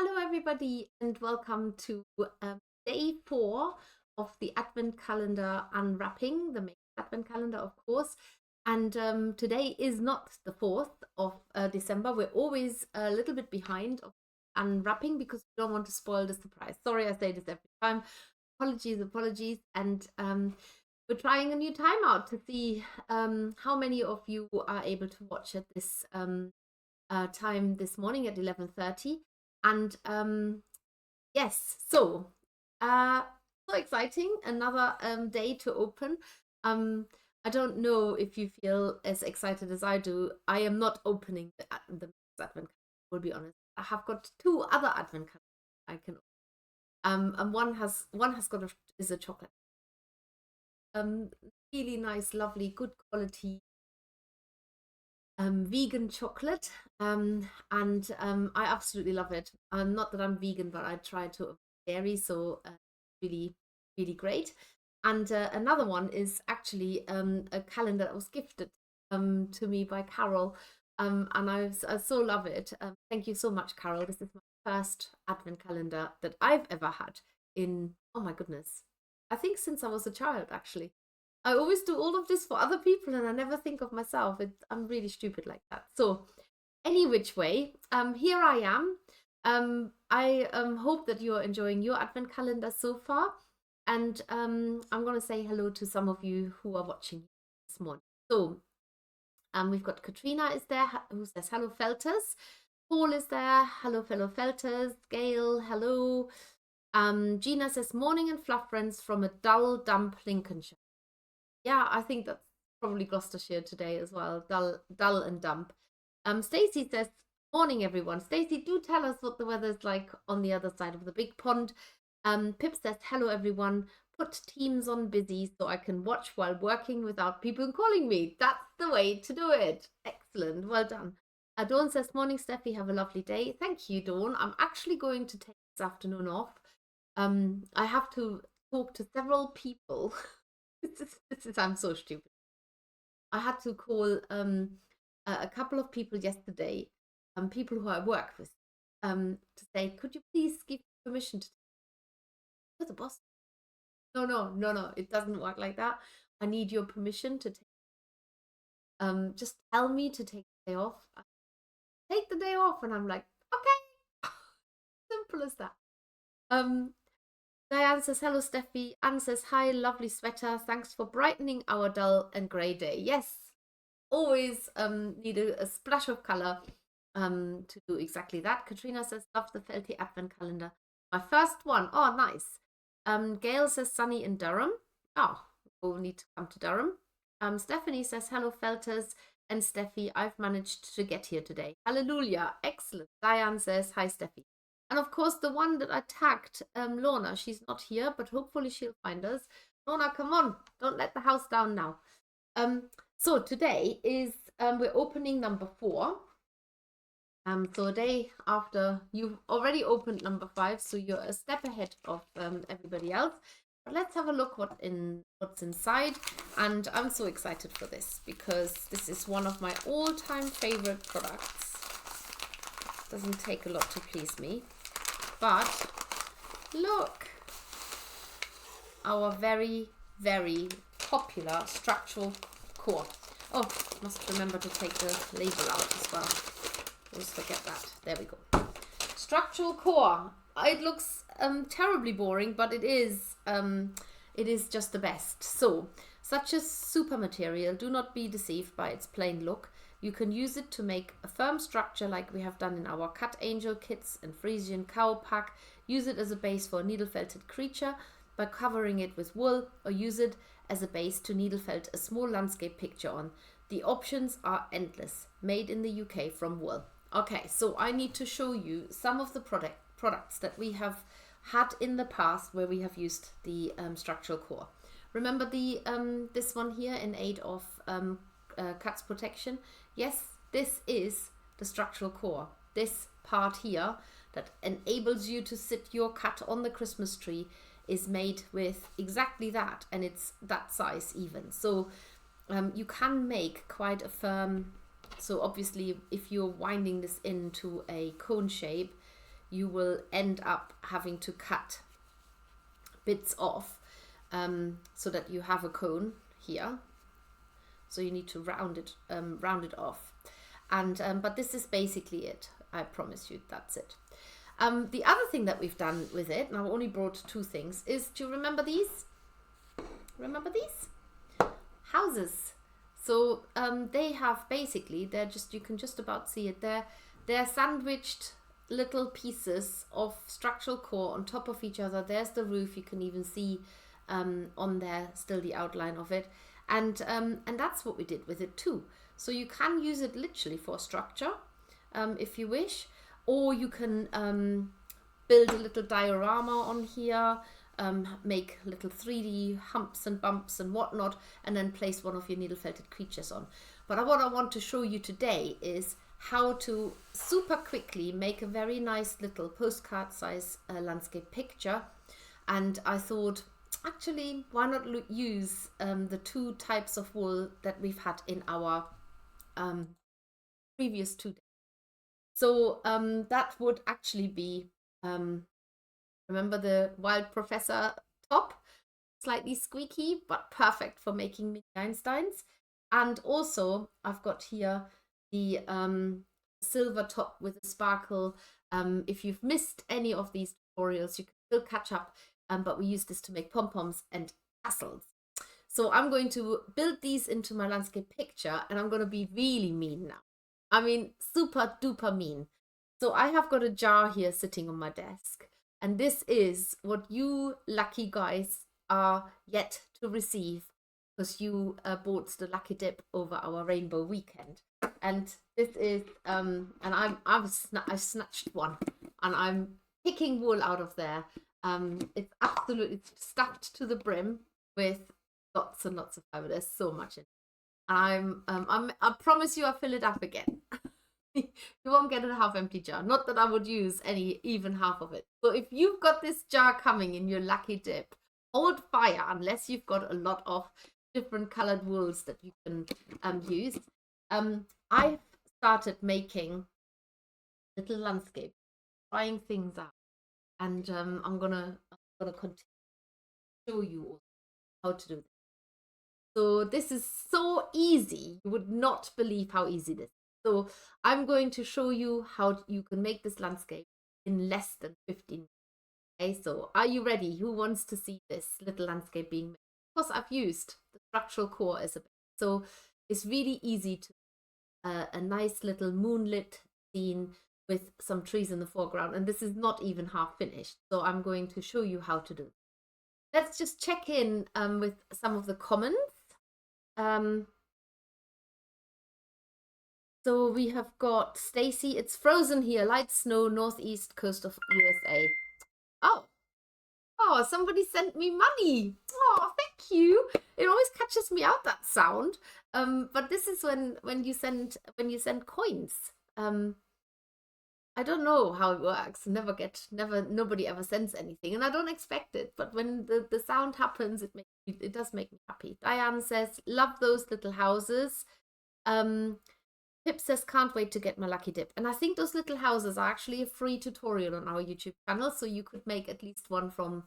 Hello, everybody, and welcome to day 4 of the Advent Calendar unwrapping, the main Advent Calendar, of course. And today is not the 4th of December. We're always a little bit behind of unwrapping because we don't want to spoil the surprise. Sorry, I say this every time. Apologies. And we're trying a new timeout to see how many of you are able to watch at this time this morning at 11:30. And yes, so exciting, another day to open. I don't know if you feel as excited as I do. I am not opening the Advent calendar, will be honest. I have got 2 other Advent calendars I can and one has got is a chocolate. Really nice, lovely, good quality vegan chocolate, and I absolutely love it. Not that I'm vegan, but I try to avoid dairy, so really, really great. And another one is actually a calendar that was gifted to me by Carol, and I so love it. Thank you so much, Carol. This is my first Advent calendar that I've ever had in, oh my goodness, I think since I was a child, actually. I always do all of this for other people and I never think of myself. I'm really stupid like that. So any which way, here I am. I hope that you're enjoying your Advent calendar so far. And I'm going to say hello to some of you who are watching this morning. So we've got Katrina is there, who says hello Felters. Paul is there, hello fellow Felters. Gail, hello. Gina says morning and fluff friends from a dull, damp Lincolnshire. Yeah, I think that's probably Gloucestershire today as well. Dull and damp. Stacey says, morning everyone. Stacey, do tell us what the weather's like on the other side of the big pond. Pip says, hello everyone. Put Teams on busy so I can watch while working without people calling me. That's the way to do it. Excellent. Well done. Dawn says, morning Steffi, have a lovely day. Thank you, Dawn. I'm actually going to take this afternoon off. I have to talk to several people. I'm so stupid. I had to call a couple of people yesterday, people who I work with, to say, could you please give permission to take the boss? No, it doesn't work like that. I need your permission to take. Just tell me to take the day off. I take the day off, and I'm like, okay, simple as that. Diane says, hello, Steffi. Anne says, hi, lovely sweater. Thanks for brightening our dull and grey day. Yes, always need a splash of colour to do exactly that. Katrina says, love the Felty Advent calendar. My first one. Oh, nice. Gail says, sunny in Durham. Oh, we'll need to come to Durham. Stephanie says, hello, Felters. And Steffi, I've managed to get here today. Hallelujah. Excellent. Diane says, hi, Steffi. And of course, the one that I tagged, Lorna, she's not here, but hopefully she'll find us. Lorna, come on. Don't let the house down now. So today is, we're opening number 4. So a day after you've already opened number 5, so you're a step ahead of everybody else. But let's have a look what's inside. And I'm so excited for this because this is one of my all-time favorite products. Doesn't take a lot to please me. But look, our very, very popular structural core. Oh, must remember to take the label out as well. Always forget that. There we go. Structural core. It looks terribly boring, but it is just the best. So, such a super material. Do not be deceived by its plain look. You can use it to make a firm structure like we have done in our Cut Angel kits and Frisian Cow Pack. Use it as a base for a needle felted creature by covering it with wool, or use it as a base to needle felt a small landscape picture on. The options are endless. Made in the UK from wool. Okay, so I need to show you some of the products that we have had in the past where we have used the structural core. Remember the this one here in aid of cuts protection? Yes, this is the structural core. This part here that enables you to sit your cut on the Christmas tree is made with exactly that, and it's that size even. So you can make quite a firm, so obviously if you're winding this into a cone shape, you will end up having to cut bits off so that you have a cone here. So you need to round it off. And but this is basically it. I promise you, that's it. The other thing that we've done with it, and I've only brought 2 things, is, do you remember these? Remember these? Houses. So they have basically, they're just, you can just about see it, they're sandwiched little pieces of structural core on top of each other. There's the roof, you can even see on there still the outline of it. And that's what we did with it too. So you can use it literally for structure if you wish, or you can build a little diorama on here, make little 3D humps and bumps and whatnot, and then place one of your needle felted creatures on. But what I want to show you today is how to super quickly make a very nice little postcard size landscape picture. And I thought, actually, why not use the 2 types of wool that we've had in our previous 2 days. So that would actually be, remember the Wild Professor top? Slightly squeaky, but perfect for making mini Einsteins. And also, I've got here the silver top with a sparkle. If you've missed any of these tutorials, you can still catch up, but we use this to make pom-poms and tassels. So I'm going to build these into my landscape picture, and I'm going to be really mean now. I mean, super duper mean. So I have got a jar here sitting on my desk, and this is what you lucky guys are yet to receive, because you bought the lucky dip over our rainbow weekend. And this is I've snatched one, and I'm picking wool out of there. It's absolutely stuffed to the brim with lots and lots of fiber. There's so much in it. I promise you, I'll fill it up again. You won't get a half empty jar. Not that I would use even half of it. So if you've got this jar coming in your lucky dip, hold fire unless you've got a lot of different colored wools that you can use. I've started making little landscapes, trying things out, and I'm gonna continue to show you how to do this. So this is so easy. You would not believe how easy this is. So I'm going to show you how you can make this landscape in less than 15 minutes. Okay, so are you ready? Who wants to see this little landscape being made? Of course, I've used the structural core as a base. So it's really easy to a nice little moonlit scene with some trees in the foreground. And this is not even half finished. So I'm going to show you how to do it. Let's just check in with some of the comments. So we have got Stacy. It's frozen here. Light snow, northeast coast of USA. Oh, somebody sent me money. Oh, thank you. It always catches me out, that sound. But this is when you send coins. I don't know how it works. Nobody ever sends anything, and I don't expect it. But when the sound happens, it does make me happy. Diane says, love those little houses. Pip says, can't wait to get my lucky dip. And I think those little houses are actually a free tutorial on our YouTube channel, so you could make at least one from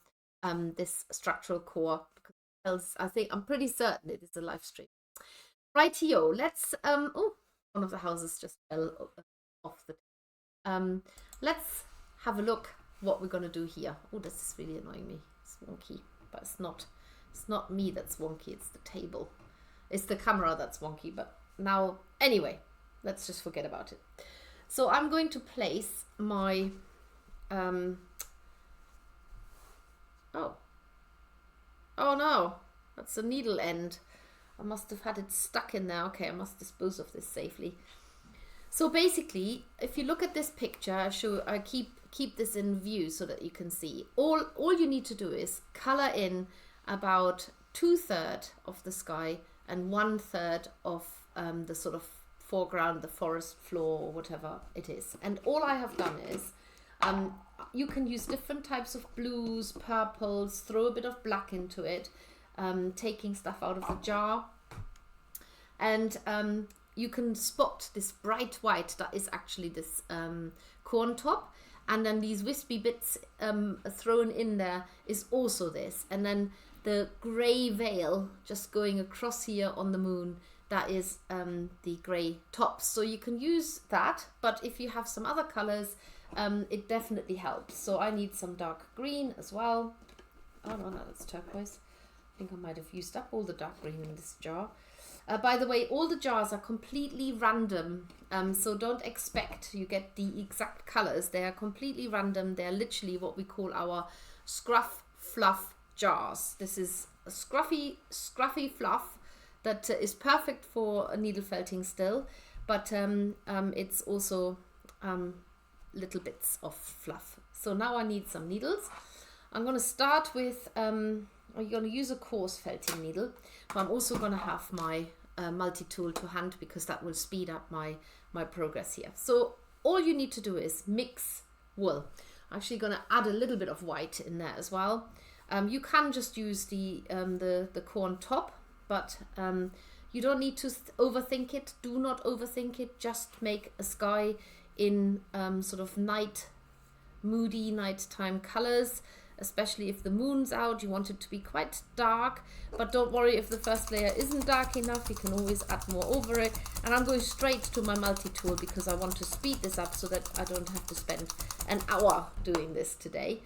this structural core, because I'm pretty certain it is a live stream. Rightio, let's oh, one of the houses just fell off the let's have a look what we're gonna do here. Oh, this is really annoying me. It's wonky, but it's not me that's wonky, it's the table. It's the camera that's wonky, but now anyway, let's just forget about it. So I'm going to place my oh no, that's a needle end. I must have had it stuck in there. Okay, I must dispose of this safely. So basically, if you look at this picture, I keep this in view so that you can see. All you need to do is color in about 2/3 of the sky and 1/3 of the sort of foreground, the forest floor or whatever it is. And all I have done is, you can use different types of blues, purples, throw a bit of black into it, taking stuff out of the jar. And you can spot this bright white that is actually this corn top. and then these wispy bits thrown in there is also this, and then the grey veil just going across here on the moon, that is the grey tops. So you can use that, but if you have some other colors, it definitely helps. So I need some dark green as well. Oh no, that's turquoise. I think I might have used up all the dark green in this jar. By the way, all the jars are completely random, so don't expect you get the exact colors. They are completely random. They're literally what we call our scruff fluff jars. This is a scruffy fluff that is perfect for needle felting still, but it's also little bits of fluff. So now I need some needles. I'm going to start with, I'm going to use a coarse felting needle, but I'm also going to have my multi-tool to hand because that will speed up my progress here. So all you need to do is mix wool. I'm actually going to add a little bit of white in there as well. You can just use the corn top, but you don't need to overthink it. Do not overthink it. Just make a sky in sort of moody nighttime colors. Especially if the moon's out, you want it to be quite dark, but don't worry if the first layer isn't dark enough, you can always add more over it. And I'm going straight to my multi-tool because I want to speed this up so that I don't have to spend an hour doing this today,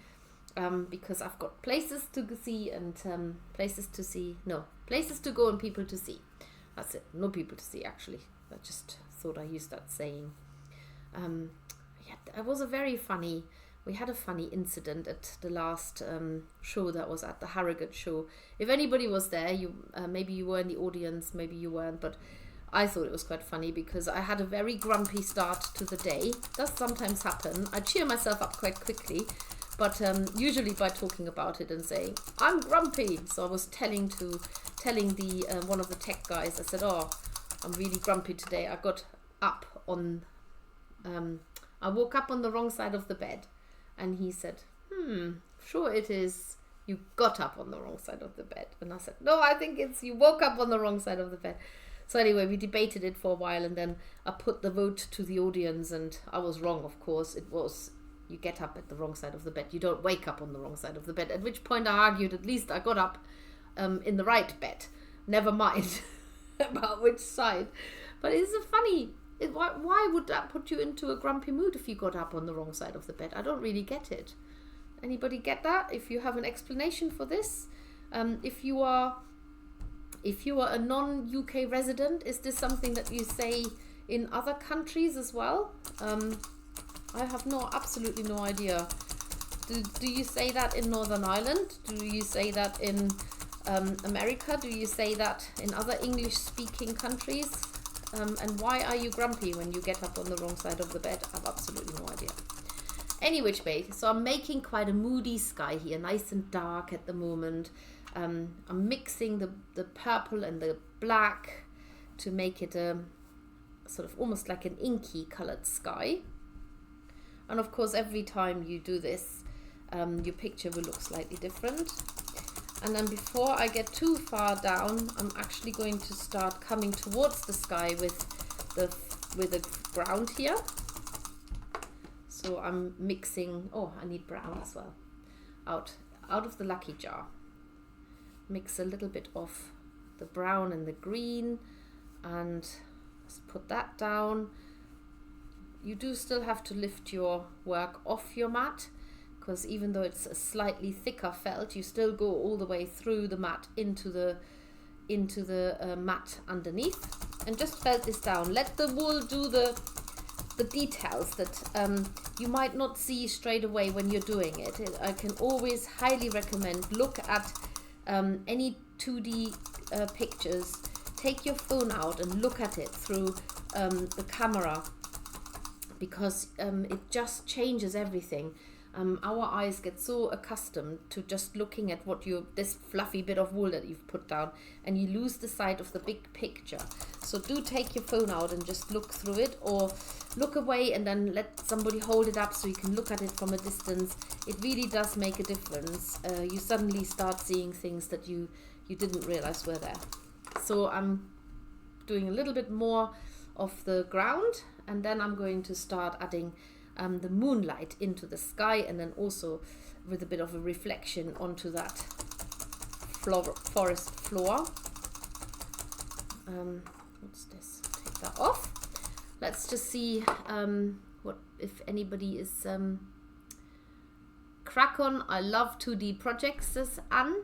because I've got places to see and places to go and people to see. That's it, no people to see actually. I just thought I used that saying. Yeah, it was we had a funny incident at the last show that was at the Harrogate show. If anybody was there, maybe you were in the audience, maybe you weren't, but I thought it was quite funny because I had a very grumpy start to the day. It does sometimes happen. I cheer myself up quite quickly, but usually by talking about it and saying, I'm grumpy. So I was telling the one of the tech guys, I said, oh, I'm really grumpy today. I got up on, I woke up on the wrong side of the bed. And he said, sure it is. You got up on the wrong side of the bed. And I said, no, I think it's you woke up on the wrong side of the bed. So anyway, we debated it for a while and then I put the vote to the audience and I was wrong, of course. It was, you get up at the wrong side of the bed. You don't wake up on the wrong side of the bed. At which point I argued, at least I got up in the right bed. Never mind about which side. But it's a funny... Why would that put you into a grumpy mood if you got up on the wrong side of the bed? I don't really get it. Anybody get that? If you have an explanation for this, if you are a non-UK resident, is this something that you say in other countries as well? I have absolutely no idea. Do you say that in Northern Ireland? Do you say that in America? Do you say that in other English-speaking countries? And why are you grumpy when you get up on the wrong side of the bed? I have absolutely no idea. Any which way, so I'm making quite a moody sky here, nice and dark at the moment. I'm mixing the purple and the black to make it a sort of almost like an inky colored sky. And of course, every time you do this, your picture will look slightly different. And then before I get too far down, I'm actually going to start coming towards the sky with the ground here. So I'm mixing, I need brown as well, out of the lucky jar. Mix a little bit of the brown and the green and just put that down. You do still have to lift your work off your mat, because even though it's a slightly thicker felt, you still go all the way through the mat into the mat underneath, and just felt this down. Let the wool do the details that you might not see straight away when you're doing it. I can always highly recommend look at any 2D pictures. Take your phone out and look at it through the camera, because it just changes everything. Our eyes get so accustomed to just looking at this fluffy bit of wool that you've put down, and you lose the sight of the big picture. So do take your phone out and just look through it, or look away and then let somebody hold it up so you can look at it from a distance. It really does make a difference. You suddenly start seeing things that you didn't realize were there. So I'm doing a little bit more of the ground, and then I'm going to start adding the moonlight into the sky, and then also with a bit of a reflection onto that forest floor. What's this? Take that off. Let's just see what if anybody is crack on. I love 2D projects, says Anne.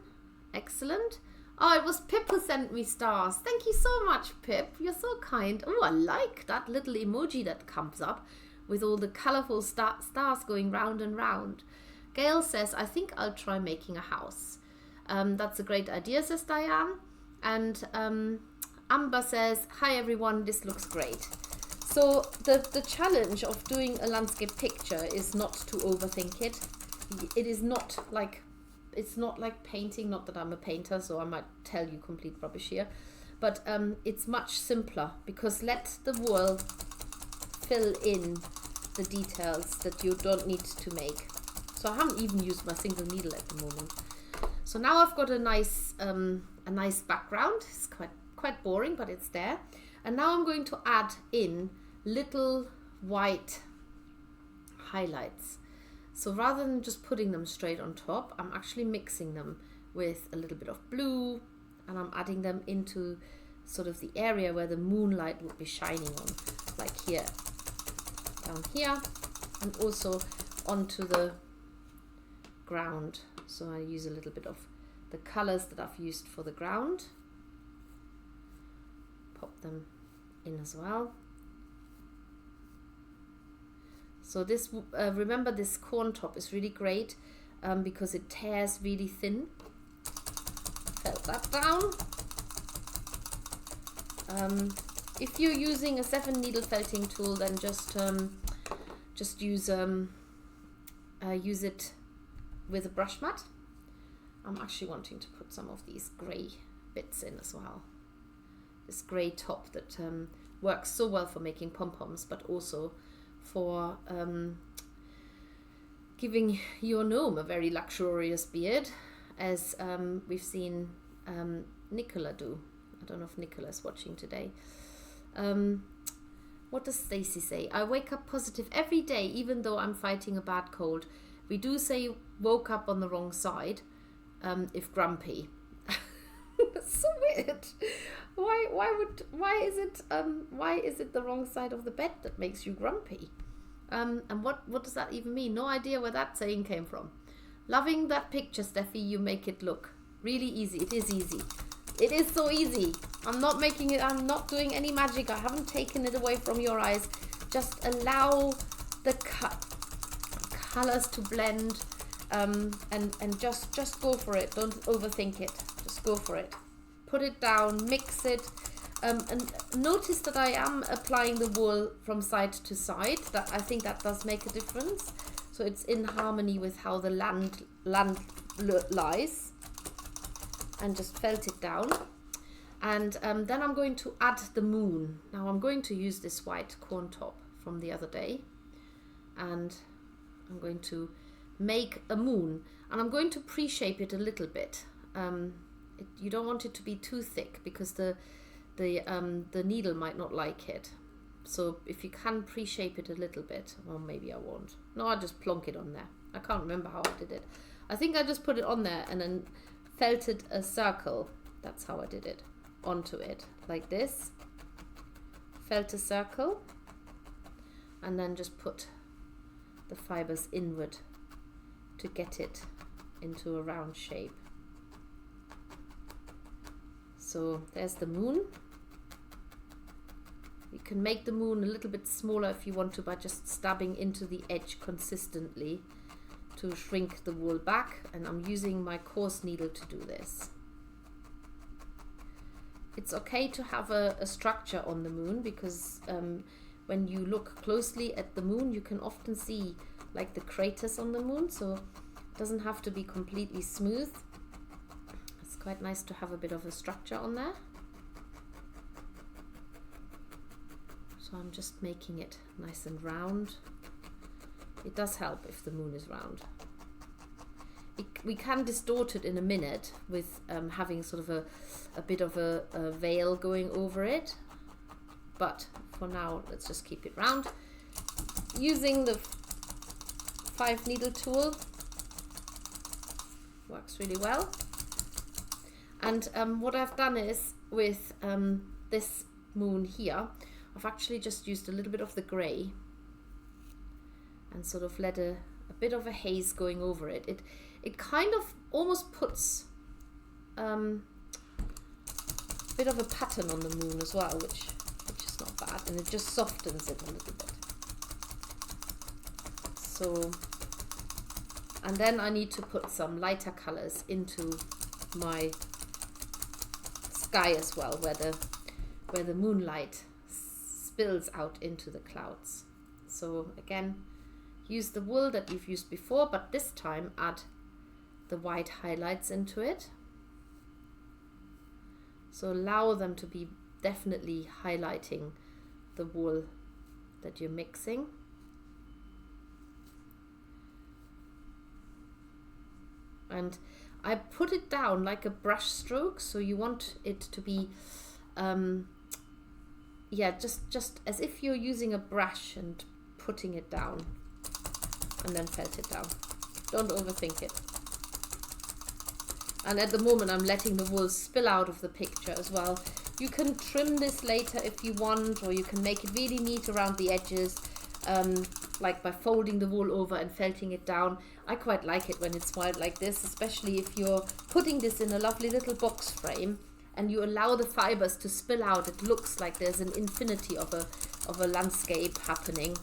Excellent. Oh, it was Pip who sent me stars. Thank you so much, Pip. You're so kind. Oh, I like that little emoji that comes up with all the colourful stars going round and round. Gail says, I think I'll try making a house. That's a great idea, says Diane. And Amber says, hi everyone, this looks great. So the challenge of doing a landscape picture is not to overthink it. It is not like, it's not like painting, not that I'm a painter, so I might tell you complete rubbish here. But it's much simpler, because let the world fill in the details that you don't need to make. So I haven't even used my single needle at the moment. So now I've got a nice background. It's quite boring, but it's there. And now I'm going to add in little white highlights. So rather than just putting them straight on top, I'm actually mixing them with a little bit of blue, and I'm adding them into sort of the area where the moonlight would be shining on, like here, down here, and also onto the ground. So I use a little bit of the colors that I've used for the ground, pop them in as well. So this, remember, this corn top is really great because it tears really thin. Felt that down. If you're using a 7 needle felting tool, then just use it with a brush mat. I'm actually wanting to put some of these grey bits in as well. This grey top that works so well for making pom-poms, but also for giving your gnome a very luxurious beard, as we've seen Nicola do. I don't know if Nicola is watching today. What does Stacy say? I wake up positive every day, even though I'm fighting a bad cold. We do say woke up on the wrong side if grumpy. That's so weird. Why is it the wrong side of the bed that makes you grumpy? And what does that even mean? No idea where that saying came from. Loving that picture, Steffi. You make it look really easy. It is easy. It is so easy. I'm not making it. I'm not doing any magic. I haven't taken it away from your eyes. Just allow the colors to blend, and just go for it. Don't overthink it. Just go for it. Put it down, mix it, and notice that I am applying the wool from side to side. That I think that does make a difference. So it's in harmony with how the land lies, and just felt it down. And then I'm going to add the moon. Now I'm going to use this white corn top from the other day, and I'm going to make a moon, and I'm going to pre-shape it a little bit. You don't want it to be too thick, because the needle might not like it. So if you can pre-shape it a little bit, well, maybe I won't. No, I'll just plonk it on there. I can't remember how I did it. I think I just put it on there and then felted a circle. That's how I did it. Onto it, like this. Felt a circle, and then just put the fibers inward to get it into a round shape. So there's the moon. You can make the moon a little bit smaller if you want to, by just stabbing into the edge consistently to shrink the wool back, and I'm using my coarse needle to do this. It's okay to have a structure on the moon, because when you look closely at the moon, you can often see like the craters on the moon, so it doesn't have to be completely smooth. It's quite nice to have a bit of a structure on there. So I'm just making it nice and round. It does help if the moon is round. We can distort it in a minute with having sort of a bit of a veil going over it, but for now let's just keep it round. Using the 5 needle tool. Works really well. And what I've done is with this moon here, I've actually just used a little bit of the grey and sort of let a bit of a haze going over it. It kind of almost puts a bit of a pattern on the moon as well, which is not bad, and it just softens it a little bit. So, and then I need to put some lighter colors into my sky as well, where the moonlight spills out into the clouds. So again, use the wool that you've used before, but this time add the white highlights into it. So allow them to be definitely highlighting the wool that you're mixing. And I put it down like a brush stroke, so you want it to be yeah, just as if you're using a brush and putting it down, and then felt it down. Don't overthink it. And at the moment I'm letting the wool spill out of the picture as well. You can trim this later if you want, or you can make it really neat around the edges, like by folding the wool over and felting it down. I quite like it when it's wild like this, especially if you're putting this in a lovely little box frame and you allow the fibers to spill out. It looks like there's an infinity of a landscape happening,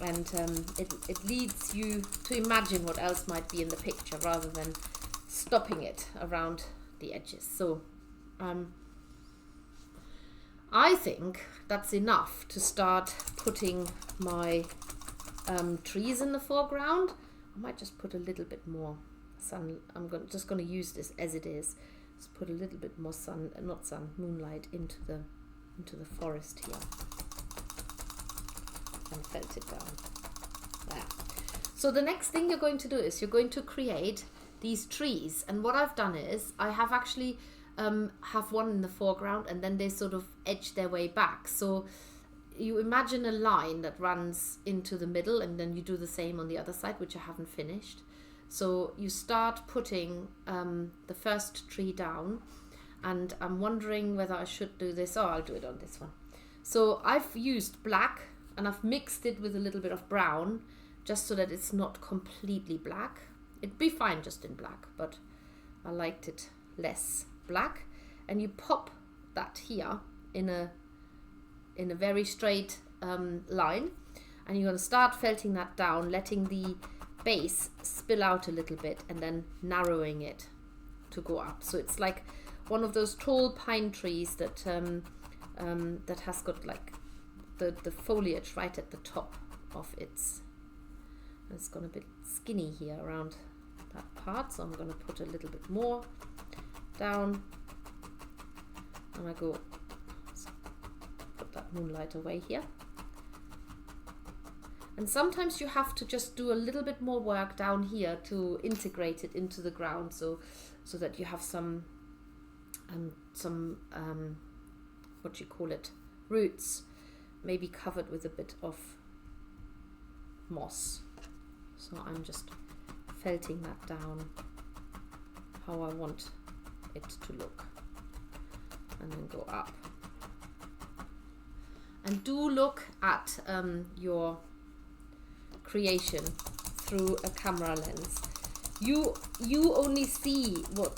and it leads you to imagine what else might be in the picture rather than stopping it around the edges. So I think that's enough to start putting my trees in the foreground. I might just put a little bit more sun. Just going to use this as it is. Just put a little bit more moonlight into the forest here, and felt it down there. So the next thing you're going to do is you're going to create these trees, and what I've done is I have actually have one in the foreground, and then they sort of edge their way back. So you imagine a line that runs into the middle, and then you do the same on the other side, which I haven't finished. So you start putting the first tree down, and I'm wondering whether I should do this. Oh, I'll do it on this one. So I've used black and I've mixed it with a little bit of brown, just so that it's not completely black. It'd be fine just in black, but I liked it less black. And you pop that here in a very straight line, and you're going to start felting that down, letting the base spill out a little bit and then narrowing it to go up. So it's like one of those tall pine trees that that has got like the foliage right at the top of its. It's gone a bit skinny here around that part, so I'm going to put a little bit more down, and I go put that moonlight away here. And sometimes you have to just do a little bit more work down here to integrate it into the ground, so that you have some what you call it, roots, maybe covered with a bit of moss. So I'm just felting that down how I want it to look, and then go up. And do look at your creation through a camera lens. You only see what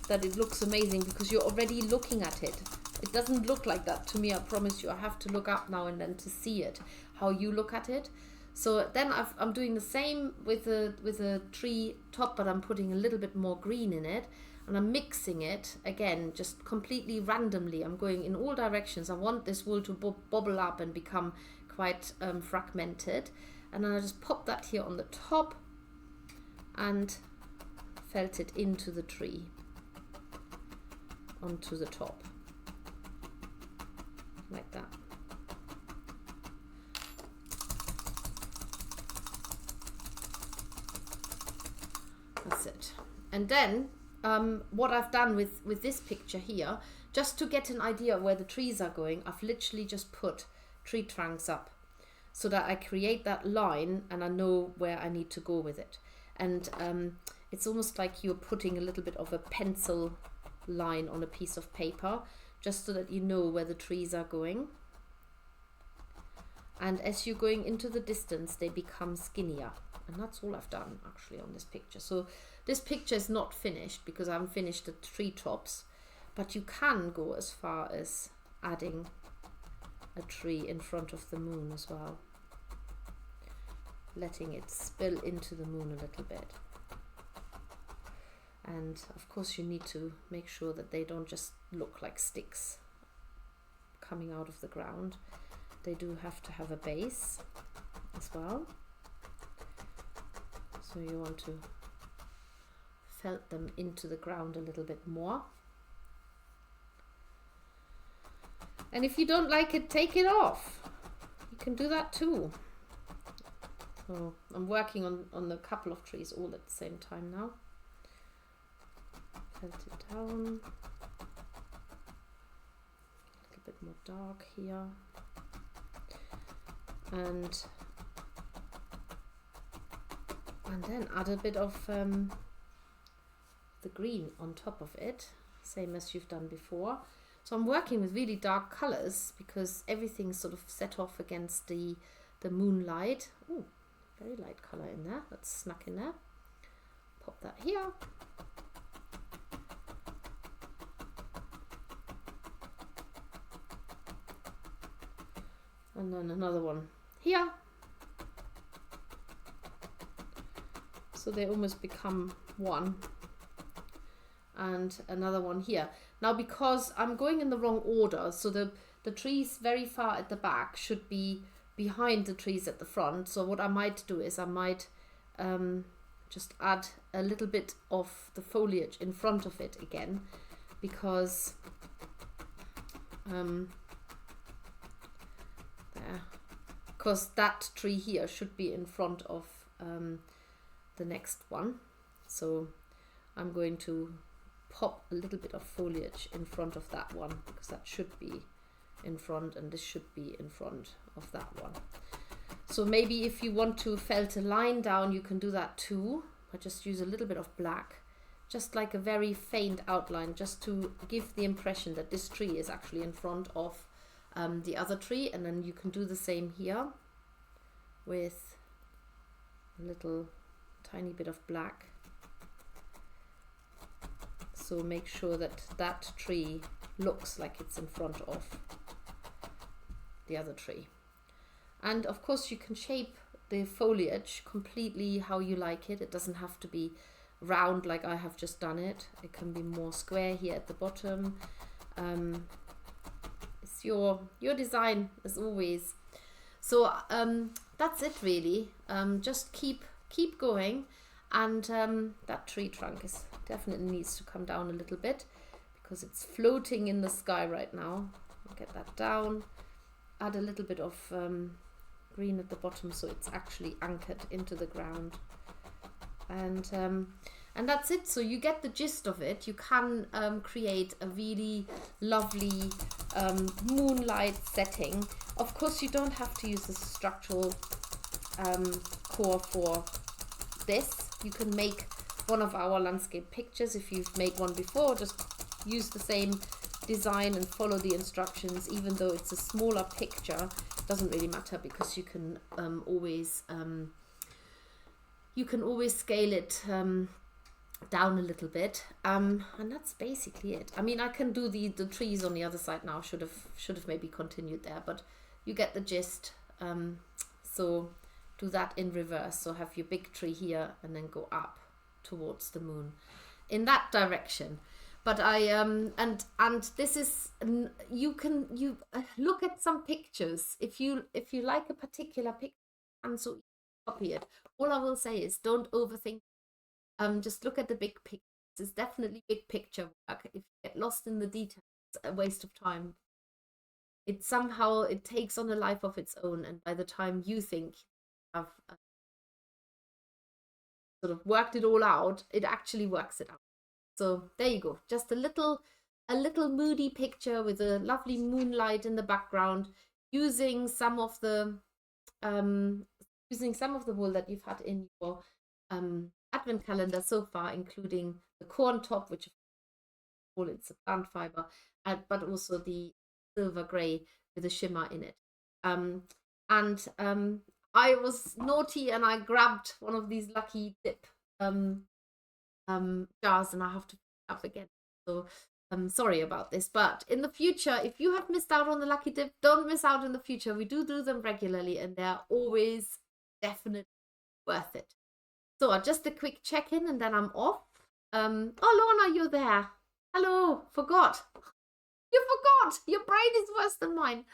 that it looks amazing because you're already looking at it. It doesn't look like that to me, I promise you. I have to look up now and then to see it, how you look at it. So then I'm doing the same with a tree top, but I'm putting a little bit more green in it, and I'm mixing it again, just completely randomly. I'm going in all directions. I want this wool to bubble up and become quite fragmented. And then I just pop that here on the top and felt it into the tree, onto the top, like that. That's it. And then what I've done with this picture here, just to get an idea of where the trees are going, I've literally just put tree trunks up. so that I create that line and I know where I need to go with it. And it's almost like you're putting a little bit of a pencil line on a piece of paper, just so that you know where the trees are going. And as you're going into the distance, they become skinnier. And that's all I've done actually on this picture. So this picture is not finished because I haven't finished the tree tops, but you can go as far as adding a tree in front of the moon as well, letting it spill into the moon a little bit. And of course you need to make sure that they don't just look like sticks coming out of the ground. They do have to have a base as well. So you want to felt them into the ground a little bit more. And if you don't like it, take it off. You can do that too. So I'm working on a couple of trees all at the same time now. Felt it down. A little bit more dark here. And then add a bit of the green on top of it, same as you've done before. So I'm working with really dark colors because everything's sort of set off against the moonlight. Oh, very light color in there. That's snuck in there. Pop that here. And then another one here. So they almost become one. And another one here. Now, because I'm going in the wrong order, so the trees very far at the back should be behind the trees at the front. So what I might do is I might just add a little bit of the foliage in front of it again, because that tree here should be in front of the next one. So I'm going to pop a little bit of foliage in front of that one, because that should be in front and this should be in front of that one. So maybe if you want to felt a line down, you can do that too. I just use a little bit of black, just like a very faint outline, just to give the impression that this tree is actually in front of the other tree. And then you can do the same here with a little tiny bit of black. So make sure that that tree looks like it's in front of the other tree. And of course you can shape the foliage completely how you like it. It doesn't have to be round like I have just done it. It can be more square here at the bottom. It's your design as always. So that's it really. Just keep going. And that tree trunk definitely needs to come down a little bit because it's floating in the sky right now. I'll get that down. Add a little bit of green at the bottom so it's actually anchored into the ground. And that's it. So you get the gist of it. You can create a really lovely moonlight setting. Of course, you don't have to use the structural core for this. You can make one of our landscape pictures. If you've made one before, just use the same design and follow the instructions. Even though it's a smaller picture, it doesn't really matter because you can always scale it down a little bit, and that's basically it. I mean, I can do the trees on the other side now. Should have maybe continued there, but you get the gist. So do that in reverse. So have your big tree here and then go up towards the moon in that direction. But I and this is, you look at some pictures if you like a particular picture, and so copy it. All I will say is don't overthink. Just look at the big picture. It's definitely big picture work. If you get lost in the details, it's a waste of time. It takes on a life of its own, and by the time you think you have sort of worked it all out, it actually works it out. So there you go. Just a little moody picture with a lovely moonlight in the background, using some of the using some of the wool that you've had in your advent calendar so far, including the corn top, which wool, it's a plant fiber, but also the silver gray with a shimmer in it. And I was naughty and I grabbed one of these lucky dip jars, and I have to pick it up again. So I'm sorry about this, but in the future, if you have missed out on the lucky dip, don't miss out in the future. We do them regularly, and they're always definitely worth it. So just a quick check-in, and then I'm off. Oh, Lorna, you're there. Hello, forgot. You forgot. Your brain is worse than mine.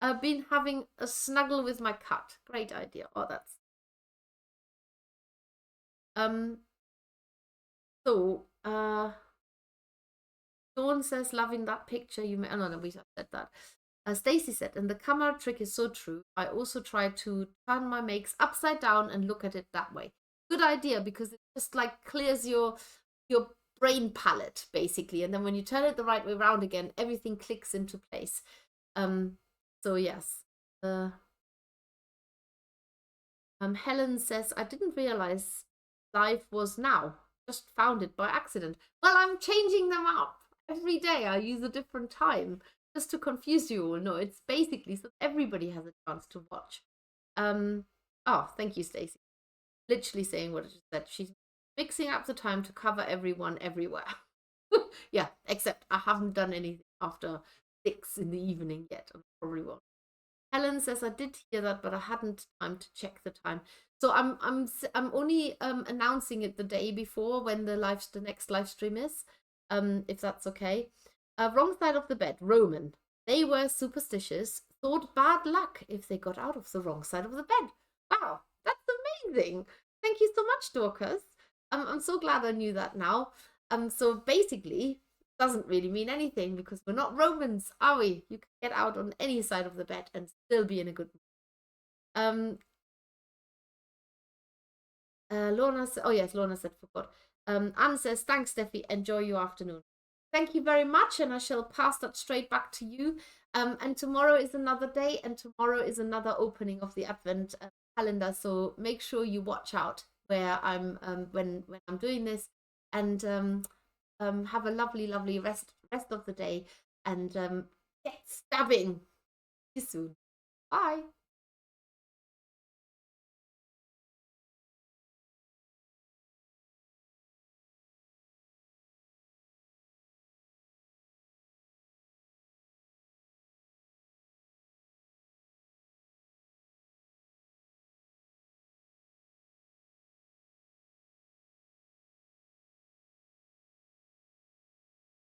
I've been having a snuggle with my cat. Great idea. Oh, that's so Dawn says, loving that picture you made. Oh, no, we said that. Stacy said, and the camera trick is so true. I also try to turn my makes upside down and look at it that way. Good idea, because it just like clears your brain palette basically, and then when you turn it the right way around again, everything clicks into place. So yes. Helen says, I didn't realize life was now. Just found it by accident. Well, I'm changing them up every day. I use a different time just to confuse you all. No, it's basically so everybody has a chance to watch. Oh, thank you, Stacey. Literally saying what I just said. She's mixing up the time to cover everyone everywhere. Yeah, except I haven't done anything after 6 in the evening yet. I probably won't. Helen says, I did hear that, but I hadn't time to check the time. So I'm only announcing it the day before when the next live stream is, if that's okay. Wrong side of the bed, Roman. They were superstitious, thought bad luck if they got out of the wrong side of the bed. Wow, that's amazing. Thank you so much, Dorcas. I'm so glad I knew that now. So basically, doesn't really mean anything because we're not Romans, are we? You can get out on any side of the bed and still be in a good mood. Lorna said, oh yes, Lorna said, forgot. Anne says, thanks, Steffi. Enjoy your afternoon. Thank you very much, and I shall pass that straight back to you. And tomorrow is another day, and tomorrow is another opening of the Advent calendar. So make sure you watch out where I'm when I'm doing this, and have a lovely rest of the day, and get stabbing. See you soon. Bye.